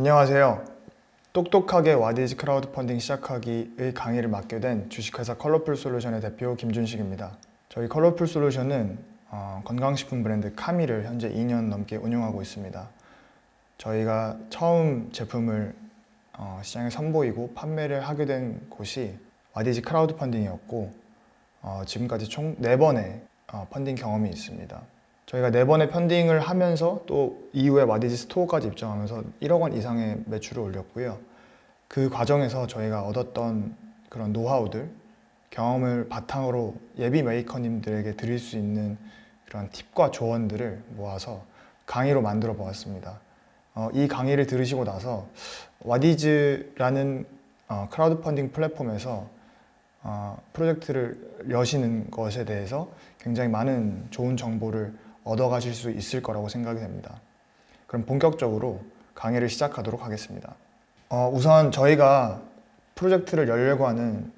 안녕하세요. 똑똑하게 와디즈 크라우드 펀딩 시작하기의 강의를 맡게 된 주식회사 컬러풀 솔루션의 대표 김준식입니다. 저희 컬러풀 솔루션은 건강식품 브랜드 카미를 현재 2년 넘게 운영하고 있습니다. 저희가 처음 제품을 시장에 선보이고 판매를 하게 된 곳이 와디즈 크라우드 펀딩이었고 지금까지 총 4번의 펀딩 경험이 있습니다. 저희가 4번의 펀딩을 하면서 또 이후에 와디즈 스토어까지 입점하면서 1억 원 이상의 매출을 올렸고요. 그 과정에서 저희가 얻었던 그런 노하우들, 경험을 바탕으로 예비 메이커님들에게 드릴 수 있는 그런 팁과 조언들을 모아서 강의로 만들어 보았습니다. 이 강의를 들으시고 나서 와디즈라는 크라우드 펀딩 플랫폼에서 프로젝트를 여시는 것에 대해서 굉장히 많은 좋은 정보를 얻어가실 수 있을 거라고 생각이 됩니다. 그럼 본격적으로 강의를 시작하도록 하겠습니다. 우선 저희가 프로젝트를 열려고 하는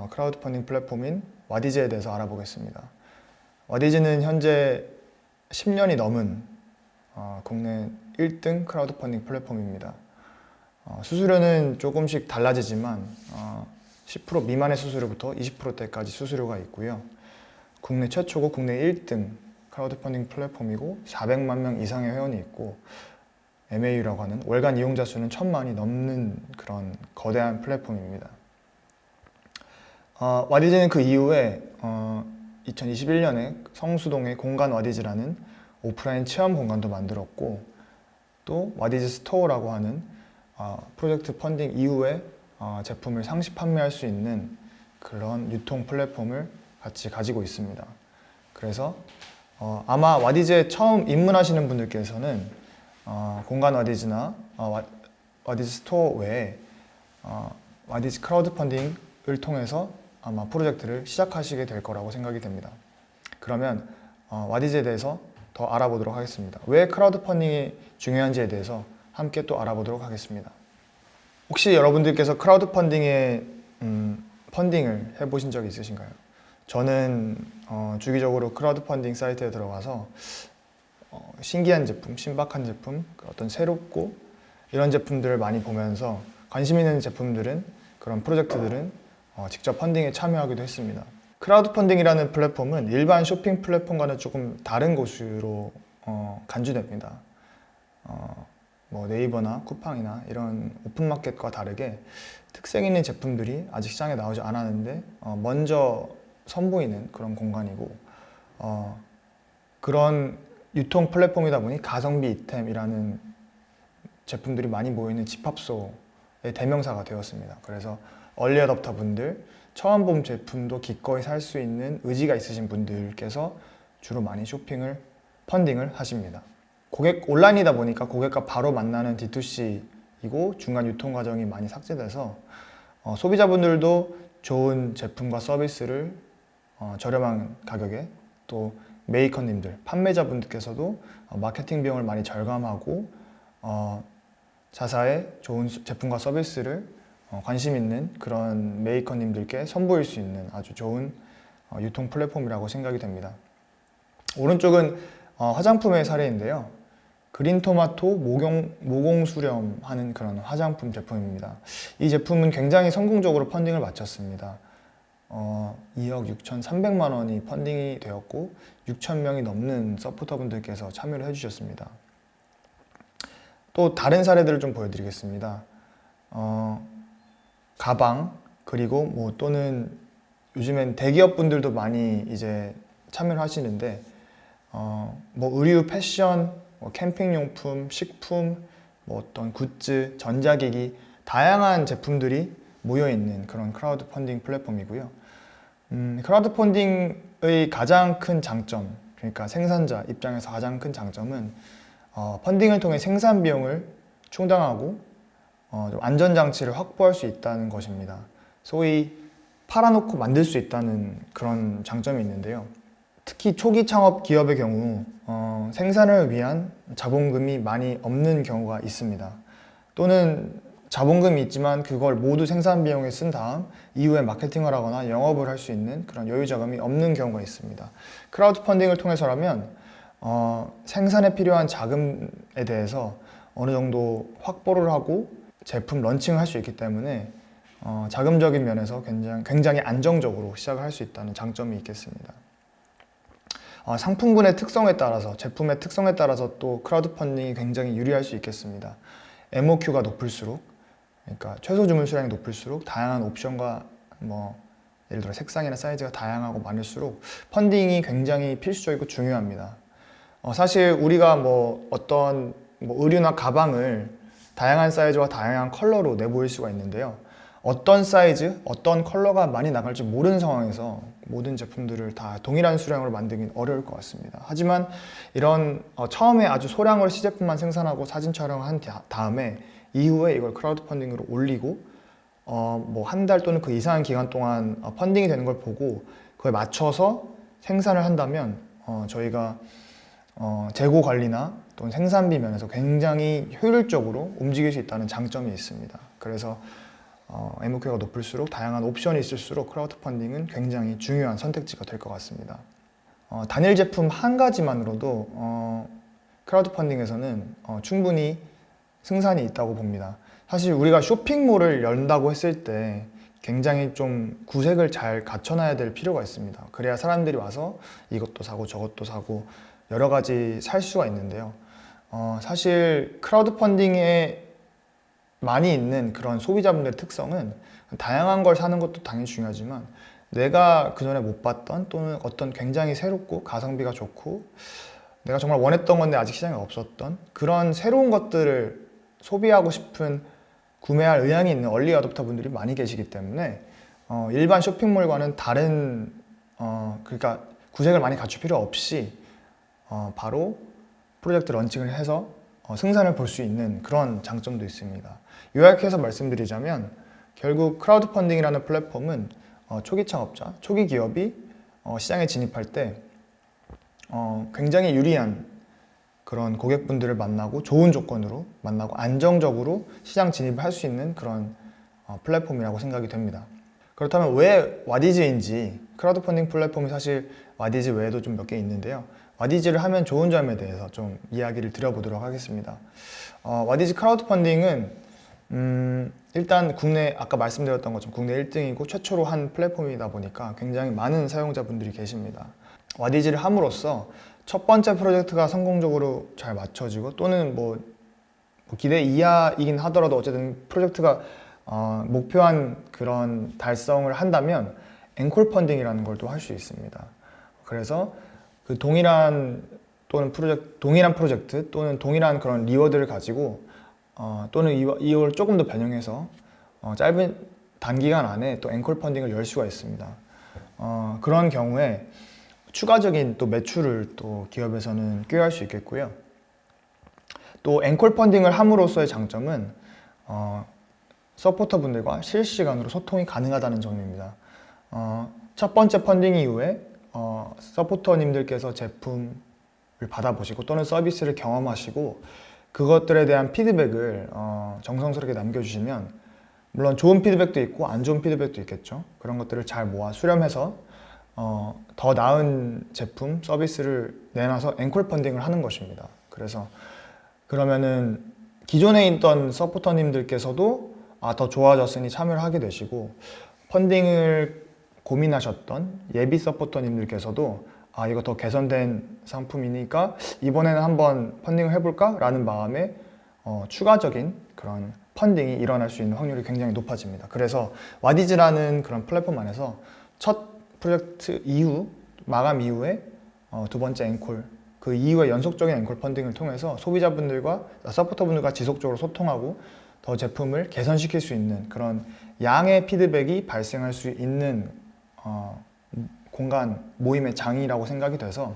크라우드 펀딩 플랫폼인 와디즈에 대해서 알아보겠습니다. 와디즈는 현재 10년이 넘은 국내 1등 크라우드 펀딩 플랫폼입니다. 수수료는 조금씩 달라지지만 10% 미만의 수수료부터 20%대까지 수수료가 있고요. 국내 최초고 국내 1등 크라우드 펀딩 플랫폼이고 400만 명 이상의 회원이 있고 MAU라고 하는 월간 이용자 수는 1000만이 넘는 그런 거대한 플랫폼입니다. 와디즈는 그 이후에 2021년에 성수동의 공간 와디즈라는 오프라인 체험 공간도 만들었고 또 와디즈 스토어라고 하는 프로젝트 펀딩 이후에 제품을 상시 판매할 수 있는 그런 유통 플랫폼을 같이 가지고 있습니다. 그래서 아마 와디즈에 처음 입문하시는 분들께서는 공간 와디즈나 와디즈 스토어 외에 와디즈 크라우드 펀딩을 통해서 아마 프로젝트를 시작하시게 될 거라고 생각이 됩니다. 그러면 와디즈에 대해서 더 알아보도록 하겠습니다. 왜 크라우드 펀딩이 중요한지에 대해서 함께 또 알아보도록 하겠습니다. 혹시 여러분들께서 크라우드 펀딩에 펀딩을 해보신 적이 있으신가요? 저는 주기적으로 크라우드 펀딩 사이트에 들어가서 신기한 제품, 신박한 제품, 어떤 새롭고 이런 제품들을 많이 보면서 관심 있는 제품들은 그런 프로젝트들은 직접 펀딩에 참여하기도 했습니다. 크라우드 펀딩이라는 플랫폼은 일반 쇼핑 플랫폼과는 조금 다른 곳으로 간주됩니다. 뭐 네이버나 쿠팡이나 이런 오픈마켓과 다르게 특색 있는 제품들이 아직 시장에 나오지 않았는데 먼저 선보이는 그런 공간이고 그런 유통 플랫폼이다 보니 가성비 이템이라는 제품들이 많이 모이는 집합소의 대명사가 되었습니다. 그래서 얼리 어답터 분들, 처음 본 제품도 기꺼이 살 수 있는 의지가 있으신 분들께서 주로 많이 펀딩을 하십니다. 온라인이다 보니까 고객과 바로 만나는 D2C이고 중간 유통 과정이 많이 삭제돼서 소비자분들도 좋은 제품과 서비스를 저렴한 가격에 또 메이커님들, 판매자분들께서도 마케팅 비용을 많이 절감하고 자사의 좋은 제품과 서비스를 관심 있는 그런 메이커님들께 선보일 수 있는 아주 좋은 유통 플랫폼이라고 생각이 됩니다. 오른쪽은 화장품의 사례인데요. 그린토마토 모공 수렴하는 그런 화장품 제품입니다. 이 제품은 굉장히 성공적으로 펀딩을 마쳤습니다. 2억 6,300만 원이 펀딩이 되었고 6,000명이 넘는 서포터분들께서 참여를 해주셨습니다. 또 다른 사례들을 좀 보여드리겠습니다. 가방 그리고 뭐 또는 요즘엔 대기업 분들도 많이 이제 참여를 하시는데 뭐 의류, 패션, 캠핑용품, 식품, 뭐 어떤 굿즈, 전자기기 다양한 제품들이 모여있는 그런 크라우드 펀딩 플랫폼이고요. 크라우드 펀딩의 가장 큰 장점, 그러니까 생산자 입장에서 가장 큰 장점은 펀딩을 통해 생산 비용을 충당하고 좀 안전장치를 확보할 수 있다는 것입니다. 소위 팔아놓고 만들 수 있다는 그런 장점이 있는데요. 특히 초기 창업 기업의 경우 생산을 위한 자본금이 많이 없는 경우가 있습니다. 또는 자본금이 있지만 그걸 모두 생산 비용에 쓴 다음 이후에 마케팅을 하거나 영업을 할 수 있는 그런 여유 자금이 없는 경우가 있습니다. 크라우드 펀딩을 통해서라면 생산에 필요한 자금에 대해서 어느 정도 확보를 하고 제품 런칭을 할 수 있기 때문에 자금적인 면에서 굉장히 안정적으로 시작을 할 수 있다는 장점이 있겠습니다. 상품군의 특성에 따라서, 제품의 특성에 따라서 또 크라우드 펀딩이 굉장히 유리할 수 있겠습니다. MOQ가 높을수록, 그러니까 최소 주문 수량이 높을수록 다양한 옵션과 예를 들어 색상이나 사이즈가 다양하고 많을수록 펀딩이 굉장히 필수적이고 중요합니다. 사실 우리가 어떤 의류나 가방을 다양한 사이즈와 다양한 컬러로 내보일 수가 있는데요. 어떤 사이즈, 어떤 컬러가 많이 나갈지 모르는 상황에서 모든 제품들을 다 동일한 수량으로 만들긴 어려울 것 같습니다. 하지만 이런 처음에 아주 소량으로 시제품만 생산하고 사진 촬영을 한 다음에 이후에 이걸 크라우드 펀딩으로 올리고 한 달 또는 그 이상한 기간 동안 펀딩이 되는 걸 보고 그에 맞춰서 생산을 한다면 저희가 재고 관리나 또는 생산비 면에서 굉장히 효율적으로 움직일 수 있다는 장점이 있습니다. 그래서 MOQ가 높을수록 다양한 옵션이 있을수록 크라우드 펀딩은 굉장히 중요한 선택지가 될 것 같습니다. 단일 제품 한 가지만으로도 크라우드 펀딩에서는 충분히 승산이 있다고 봅니다. 사실 우리가 쇼핑몰을 연다고 했을 때 굉장히 좀 구색을 잘 갖춰놔야 될 필요가 있습니다. 그래야 사람들이 와서 이것도 사고 저것도 사고 여러 가지 살 수가 있는데요. 사실 크라우드 펀딩에 많이 있는 그런 소비자분들의 특성은 다양한 걸 사는 것도 당연히 중요하지만 내가 그전에 못 봤던 또는 어떤 굉장히 새롭고 가성비가 좋고 내가 정말 원했던 건데 아직 시장에 없었던 그런 새로운 것들을 소비하고 싶은 구매할 의향이 있는 얼리 어댑터 분들이 많이 계시기 때문에 일반 쇼핑몰과는 다른 그러니까 구색을 많이 갖출 필요 없이 바로 프로젝트 런칭을 해서 승산을 볼 수 있는 그런 장점도 있습니다. 요약해서 말씀드리자면 결국 크라우드 펀딩이라는 플랫폼은 초기 창업자, 초기 기업이 시장에 진입할 때 굉장히 유리한 그런 고객분들을 만나고 좋은 조건으로 만나고 안정적으로 시장 진입을 할 수 있는 그런 플랫폼이라고 생각이 됩니다. 그렇다면 왜 와디즈인지, 크라우드 펀딩 플랫폼이 사실 와디즈 외에도 좀 몇 개 있는데요. 와디즈를 하면 좋은 점에 대해서 좀 이야기를 드려보도록 하겠습니다. 와디즈 크라우드 펀딩은 일단 국내 아까 말씀드렸던 것처럼 국내 1등이고 최초로 한 플랫폼이다 보니까 굉장히 많은 사용자분들이 계십니다. 와디즈를 함으로써 첫 번째 프로젝트가 성공적으로 잘 맞춰지고 또는 기대 이하이긴 하더라도 어쨌든 프로젝트가 목표한 그런 달성을 한다면 앵콜 펀딩이라는 걸 또 할 수 있습니다. 그래서 그 동일한 프로젝트 또는 동일한 그런 리워드를 가지고 또는 이걸 조금 더 변형해서 짧은 단기간 안에 또 앵콜 펀딩을 열 수가 있습니다. 그런 경우에 추가적인 또 매출을 또 기업에서는 꾀할 수 있겠고요. 또 앵콜 펀딩을 함으로써의 장점은 서포터 분들과 실시간으로 소통이 가능하다는 점입니다. 첫 번째 펀딩 이후에 서포터님들께서 제품을 받아보시고 또는 서비스를 경험하시고 그것들에 대한 피드백을 정성스럽게 남겨주시면 물론 좋은 피드백도 있고 안 좋은 피드백도 있겠죠. 그런 것들을 잘 모아 수렴해서 더 나은 제품, 서비스를 내놔서 앵콜 펀딩을 하는 것입니다. 그래서 그러면은 기존에 있던 서포터님들께서도 더 좋아졌으니 참여를 하게 되시고 펀딩을 고민하셨던 예비 서포터님들께서도 이거 더 개선된 상품이니까 이번에는 한번 펀딩을 해볼까? 라는 마음에 추가적인 그런 펀딩이 일어날 수 있는 확률이 굉장히 높아집니다. 그래서 와디즈라는 그런 플랫폼 안에서 첫 프로젝트 이후, 마감 이후에 두 번째 앵콜, 그 이후에 연속적인 앵콜 펀딩을 통해서 소비자분들과 서포터분들과 지속적으로 소통하고 더 제품을 개선시킬 수 있는 그런 양의 피드백이 발생할 수 있는 공간, 모임의 장이라고 생각이 돼서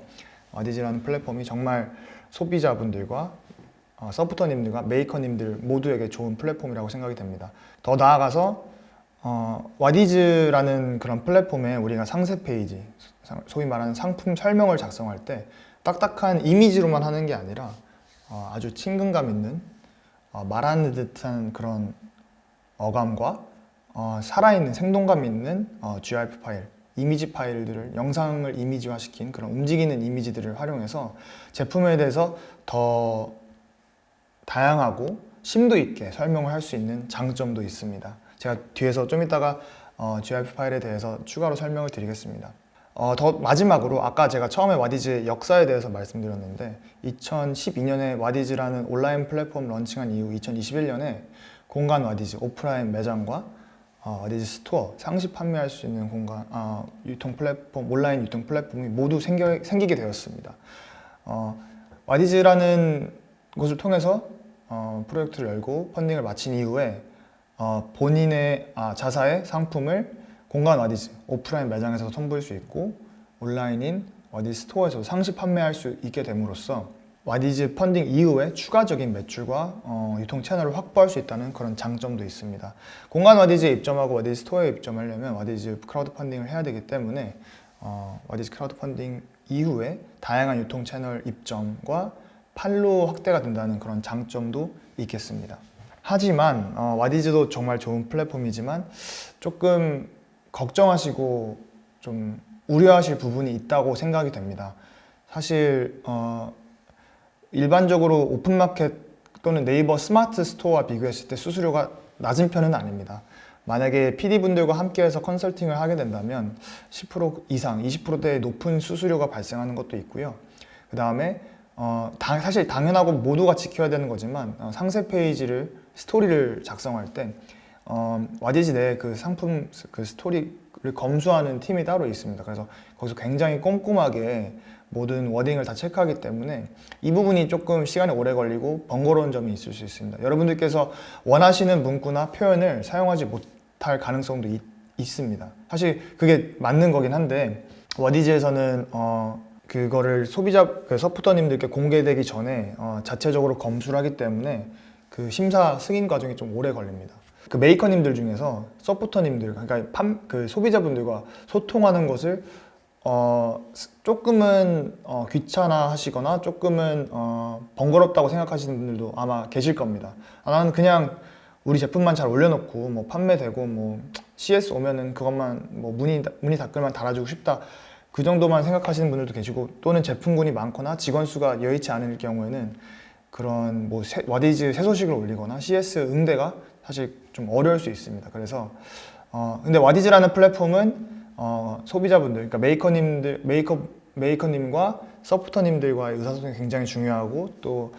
와디즈라는 플랫폼이 정말 소비자분들과 서포터님들과 메이커님들 모두에게 좋은 플랫폼이라고 생각이 됩니다. 더 나아가서 와디즈라는 그런 플랫폼에 우리가 상세 페이지, 소위 말하는 상품 설명을 작성할 때 딱딱한 이미지로만 하는 게 아니라 아주 친근감 있는 말하는 듯한 그런 어감과 살아있는 생동감 있는 GIF 파일, 이미지 파일들을 영상을 이미지화시킨 그런 움직이는 이미지들을 활용해서 제품에 대해서 더 다양하고 심도 있게 설명을 할 수 있는 장점도 있습니다. 제가 뒤에서 좀 이따가 GRP 파일에 대해서 추가로 설명을 드리겠습니다. 더 마지막으로 아까 제가 처음에 와디즈의 역사에 대해서 말씀드렸는데 2012년에 와디즈라는 온라인 플랫폼 런칭한 이후 2021년에 공간 와디즈 오프라인 매장과 와디즈 스토어 상시 판매할 수 있는 공간 유통 플랫폼 온라인 유통 플랫폼이 모두 생기게 되었습니다. 와디즈라는 곳을 통해서 프로젝트를 열고 펀딩을 마친 이후에 본인의 자사의 상품을 공간 와디즈 오프라인 매장에서 선보일 수 있고 온라인인 와디즈 스토어에서 상시 판매할 수 있게 됨으로써 와디즈 펀딩 이후에 추가적인 매출과 유통 채널을 확보할 수 있다는 그런 장점도 있습니다. 공간 와디즈에 입점하고 와디즈 스토어에 입점하려면 와디즈 크라우드 펀딩을 해야 되기 때문에 와디즈 크라우드 펀딩 이후에 다양한 유통 채널 입점과 판로 확대가 된다는 그런 장점도 있겠습니다. 하지만 와디즈도 정말 좋은 플랫폼이지만 조금 걱정하시고 좀 우려하실 부분이 있다고 생각이 됩니다. 사실 일반적으로 오픈마켓 또는 네이버 스마트 스토어와 비교했을 때 수수료가 낮은 편은 아닙니다. 만약에 PD분들과 함께해서 컨설팅을 하게 된다면 10% 이상, 20%대의 높은 수수료가 발생하는 것도 있고요. 그 다음에 사실 당연하고 모두가 지켜야 되는 거지만 상세 페이지를 스토리를 작성할 때 와디즈 내에 그 상품 그 스토리를 검수하는 팀이 따로 있습니다. 그래서 거기서 굉장히 꼼꼼하게 모든 워딩을 다 체크하기 때문에 이 부분이 조금 시간이 오래 걸리고 번거로운 점이 있을 수 있습니다. 여러분들께서 원하시는 문구나 표현을 사용하지 못할 가능성도 있습니다. 사실 그게 맞는 거긴 한데 와디즈에서는 그거를 그 서포터님들께 공개되기 전에 자체적으로 검수를 하기 때문에 그 심사 승인 과정이 좀 오래 걸립니다. 그 메이커님들 중에서 서포터님들, 그러니까 그 소비자분들과 소통하는 것을 조금은 귀찮아하시거나 조금은 번거롭다고 생각하시는 분들도 아마 계실 겁니다. 나는 그냥 우리 제품만 잘 올려놓고 뭐 판매되고 뭐 CS 오면은 그것만 뭐 문의 댓글만 달아주고 싶다. 그 정도만 생각하시는 분들도 계시고 또는 제품군이 많거나 직원 수가 여의치 않을 경우에는 그런 뭐 와디즈 새 소식을 올리거나 CS 응대가 사실 좀 어려울 수 있습니다. 그래서 근데 와디즈라는 플랫폼은 소비자분들, 그러니까 메이커님과 서포터님들과의 의사소통이 굉장히 중요하고 또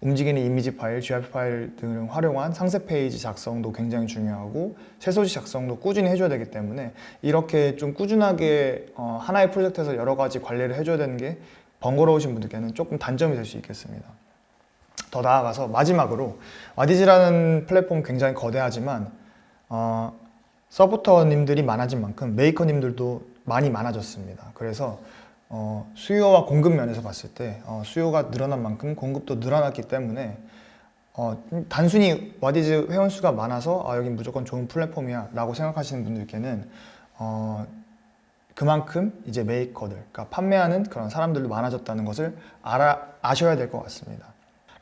움직이는 이미지 파일, GRP 파일 등을 활용한 상세 페이지 작성도 굉장히 중요하고 새 소식 작성도 꾸준히 해줘야 되기 때문에 이렇게 좀 꾸준하게 하나의 프로젝트에서 여러 가지 관리를 해줘야 되는 게 번거로우신 분들께는 조금 단점이 될 수 있겠습니다. 더 나아가서 마지막으로 와디즈라는 플랫폼 굉장히 거대하지만 서포터님들이 많아진 만큼 메이커님들도 많이 많아졌습니다. 그래서 수요와 공급 면에서 봤을 때 수요가 늘어난 만큼 공급도 늘어났기 때문에 단순히 와디즈 회원수가 많아서 여긴 무조건 좋은 플랫폼이야 라고 생각하시는 분들께는 그만큼 이제 메이커들, 그러니까 판매하는 그런 사람들도 많아졌다는 것을 아셔야 될 것 같습니다.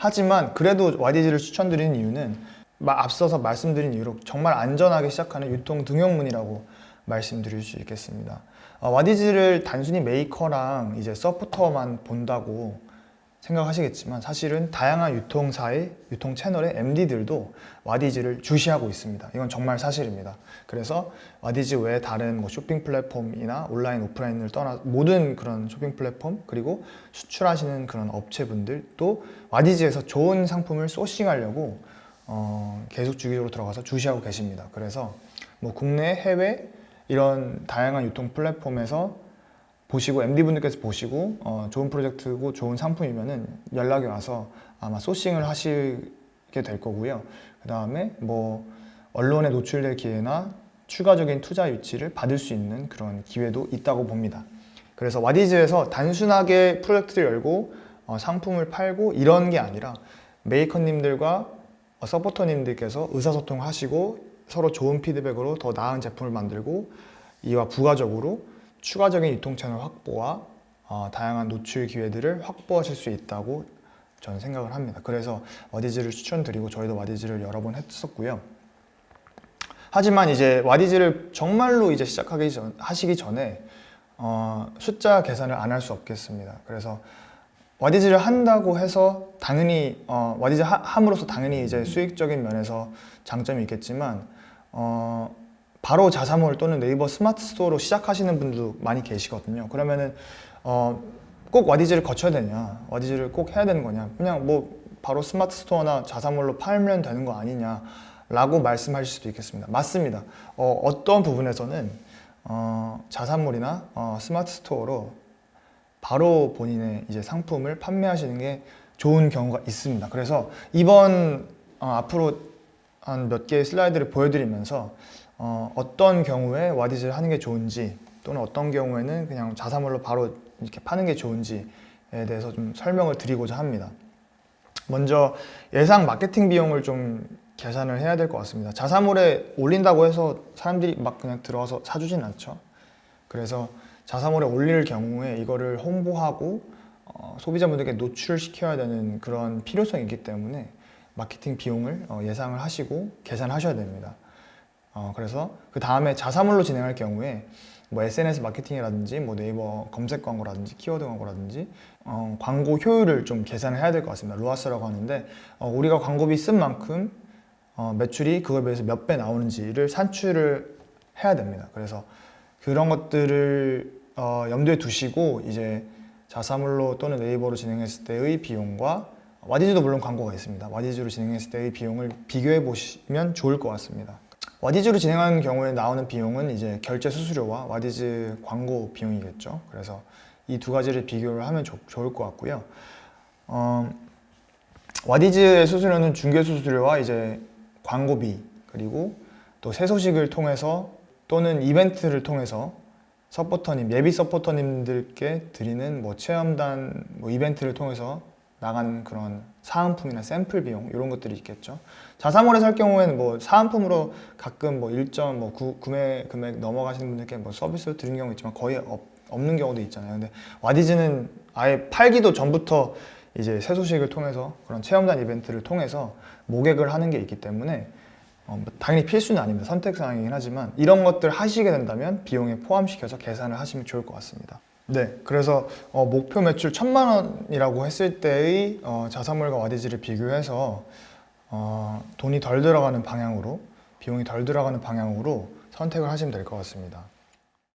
하지만 그래도 와디즈를 추천드리는 이유는 앞서서 말씀드린 이유로 정말 안전하게 시작하는 유통 등용문이라고 말씀드릴 수 있겠습니다. 와디즈를 단순히 메이커랑 이제 서포터만 본다고 생각하시겠지만 사실은 다양한 유통사의 유통 채널의 MD들도 와디즈를 주시하고 있습니다. 이건 정말 사실입니다. 그래서 와디즈 외에 다른 뭐 쇼핑 플랫폼이나 온라인, 오프라인을 떠나 모든 그런 쇼핑 플랫폼 그리고 수출하시는 그런 업체분들도 와디즈에서 좋은 상품을 소싱하려고 계속 주기적으로 들어가서 주시하고 계십니다. 그래서 뭐 국내, 해외 이런 다양한 유통 플랫폼에서 보시고 MD분들께서 보시고 좋은 프로젝트고 좋은 상품이면은 연락이 와서 아마 소싱을 하시게 될 거고요. 그 다음에 뭐 언론에 노출될 기회나 추가적인 투자 유치를 받을 수 있는 그런 기회도 있다고 봅니다. 그래서 와디즈에서 단순하게 프로젝트를 열고 상품을 팔고 이런 게 아니라 메이커님들과 서포터님들께서 의사소통하시고 서로 좋은 피드백으로 더 나은 제품을 만들고 이와 부가적으로 추가적인 유통 채널 확보와 다양한 노출 기회들을 확보하실 수 있다고 저는 생각을 합니다. 그래서 와디즈를 추천드리고 저희도 와디즈를 여러 번 했었고요. 하지만 이제 와디즈를 정말로 이제 하시기 전에 숫자 계산을 안 할 수 없겠습니다. 그래서 와디즈를 한다고 해서 당연히 와디즈 함으로써 당연히 이제 수익적인 면에서 장점이 있겠지만 바로 자사몰 또는 네이버 스마트 스토어로 시작하시는 분도 많이 계시거든요. 그러면은 꼭 와디즈를 거쳐야 되냐, 와디즈를 꼭 해야 되는 거냐, 그냥 뭐 바로 스마트 스토어나 자사몰로 팔면 되는 거 아니냐 라고 말씀하실 수도 있겠습니다. 맞습니다. 어떤 부분에서는 자사몰이나 스마트 스토어로 바로 본인의 이제 상품을 판매하시는 게 좋은 경우가 있습니다. 그래서 이번 앞으로 한 몇 개의 슬라이드를 보여드리면서 어떤 경우에 와디즈를 하는 게 좋은지 또는 어떤 경우에는 그냥 자사몰로 바로 이렇게 파는 게 좋은지에 대해서 좀 설명을 드리고자 합니다. 먼저 예상 마케팅 비용을 좀 계산을 해야 될 것 같습니다. 자사몰에 올린다고 해서 사람들이 막 그냥 들어와서 사주진 않죠. 그래서 자사몰에 올릴 경우에 이거를 홍보하고 소비자분들께 노출시켜야 되는 그런 필요성이 있기 때문에 마케팅 비용을 예상을 하시고 계산하셔야 됩니다. 그래서 그 다음에 자사몰로 진행할 경우에 뭐 SNS 마케팅이라든지 뭐 네이버 검색 광고라든지 키워드 광고라든지 광고 효율을 좀 계산을 해야 될 것 같습니다. 로아스라고 하는데 우리가 광고비 쓴 만큼 매출이 그거에 비해서 몇 배 나오는지를 산출을 해야 됩니다. 그래서 그런 것들을 염두에 두시고 이제 자사몰로 또는 네이버로 진행했을 때의 비용과 와디즈도 물론 광고가 있습니다. 와디즈로 진행했을 때의 비용을 비교해 보시면 좋을 것 같습니다. 와디즈로 진행하는 경우에 나오는 비용은 이제 결제 수수료와 와디즈 광고 비용이겠죠. 그래서 이 두 가지를 비교를 하면 좋을 것 같고요. 와디즈의 수수료는 중개 수수료와 이제 광고비 그리고 또 새 소식을 통해서 또는 이벤트를 통해서 서포터님, 예비 서포터님들께 드리는 뭐 체험단 뭐 이벤트를 통해서 나가는 그런 사은품이나 샘플 비용 이런 것들이 있겠죠. 자사몰에 살 경우에는 뭐 사은품으로 가끔 뭐 일정 뭐 구매 금액 넘어가시는 분들께 뭐 서비스를 드리는 경우 있지만 거의 없는 경우도 있잖아요. 근데 와디즈는 아예 팔기도 전부터 이제 새 소식을 통해서 그런 체험단 이벤트를 통해서 모객을 하는 게 있기 때문에 당연히 필수는 아닙니다. 선택사항이긴 하지만 이런 것들 하시게 된다면 비용에 포함시켜서 계산을 하시면 좋을 것 같습니다. 네, 그래서 목표 매출 1,000만 원이라고 했을 때의 자사몰과 와디즈를 비교해서 돈이 덜 들어가는 방향으로 비용이 덜 들어가는 방향으로 선택을 하시면 될 것 같습니다.